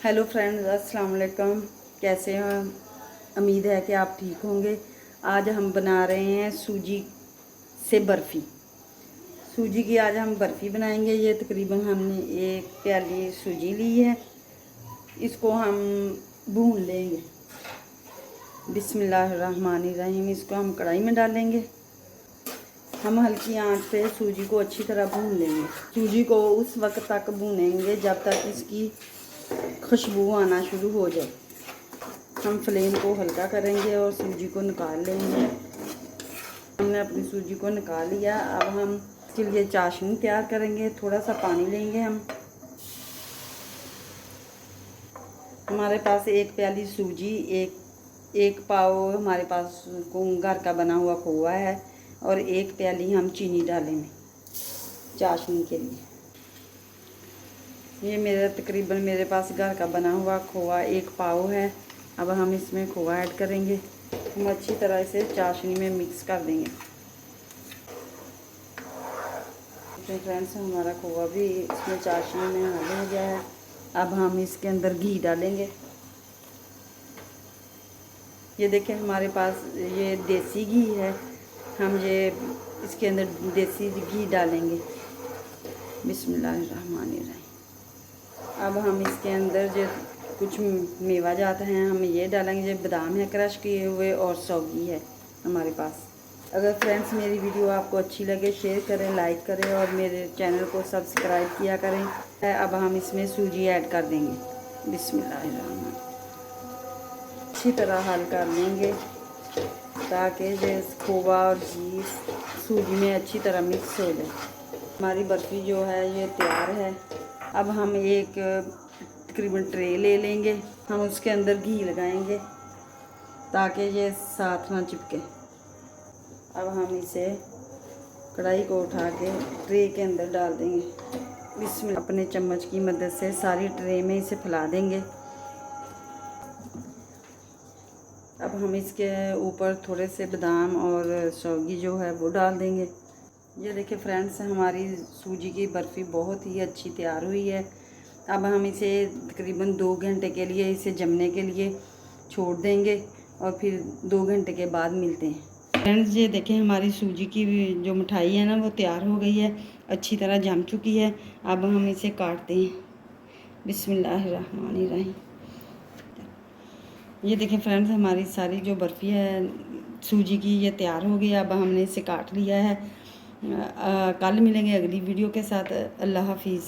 Hello friends, अस्सलाम वालेकुम। कैसे हैं? उम्मीद है कि आप ठीक होंगे। आज हम बना रहे हैं सूजी से बर्फ़ी। सूजी की आज हम बर्फ़ी बनाएंगे। ये तकरीबन हमने एक प्याली सूजी ली है। इसको हम भून लेंगे। बिस्मिल्लाहिर्रहमानिर्रहीम। इसको हम कढ़ाई में डालेंगे। हम हल्की आंच पे सूजी को अच्छी तरह भून लेंगे। सूजी को उस वक्त तक भूनेंगे जब तक इसकी खुशबू आना शुरू हो जाए। हम फ्लेम को हल्का करेंगे और सूजी को निकाल लेंगे। हमने अपनी सूजी को निकाल लिया। अब हम इसके लिए चाशनी तैयार करेंगे। थोड़ा सा पानी लेंगे हम। हमारे पास एक प्याली सूजी, एक पाव हमारे पास घर का बना हुआ खोआ है और एक प्याली हम चीनी डालेंगे चाशनी के लिए। ये मेरे पास घर का बना हुआ खोआ एक पाव है। अब हम इसमें खोआ ऐड करेंगे। हम अच्छी तरह इसे चाशनी में मिक्स कर देंगे। तो फ्रेंड्स, हमारा खोआ भी इसमें चाशनी में हाल हो गया है। अब हम इसके अंदर घी डालेंगे। ये देखें, हमारे पास ये देसी घी है। हम ये इसके अंदर देसी घी डालेंगे। बिस्मिल्लाहिर्रहमानिर्रहीम। अब हम इसके अंदर जो कुछ मेवा जाता है हम ये डालेंगे। जो बादाम है क्रश किए हुए और सौगी है हमारे पास। अगर फ्रेंड्स मेरी वीडियो आपको अच्छी लगे शेयर करें, लाइक करें और मेरे चैनल को सब्सक्राइब किया करें। अब हम इसमें सूजी ऐड कर देंगे। बिस्मिल्लाहिर्रहमान। अच्छी तरह हल कर लेंगे ताकि जो खोवा और घी सूजी में अच्छी तरह मिक्स हो जाए। हमारी बर्फ़ी जो है ये तैयार है। अब हम एक तकरीबन ट्रे ले लेंगे। हम उसके अंदर घी लगाएंगे ताकि ये साथ ना चिपके। अब हम इसे कढ़ाई को उठा के ट्रे के अंदर डाल देंगे। इसमें अपने चम्मच की मदद से सारी ट्रे में इसे फैला देंगे। अब हम इसके ऊपर थोड़े से बादाम और सौगी जो है वो डाल देंगे। ये देखिए फ्रेंड्स, हमारी सूजी की बर्फ़ी बहुत ही अच्छी तैयार हुई है। अब हम इसे तकरीबन 2 घंटे के लिए इसे जमने के लिए छोड़ देंगे और फिर 2 घंटे के बाद मिलते हैं। फ्रेंड्स, ये देखें, हमारी सूजी की जो मिठाई है ना वो तैयार हो गई है, अच्छी तरह जम चुकी है। अब हम इसे काटते हैं। बिस्मिल्लाहिर्रहमानिर्रहीम। ये देखें फ्रेंड्स, हमारी सारी जो बर्फ़ी है सूजी की ये तैयार हो गई। अब हमने इसे काट लिया है। कल मिलेंगे अगली वीडियो के साथ। अल्लाह हाफिज़।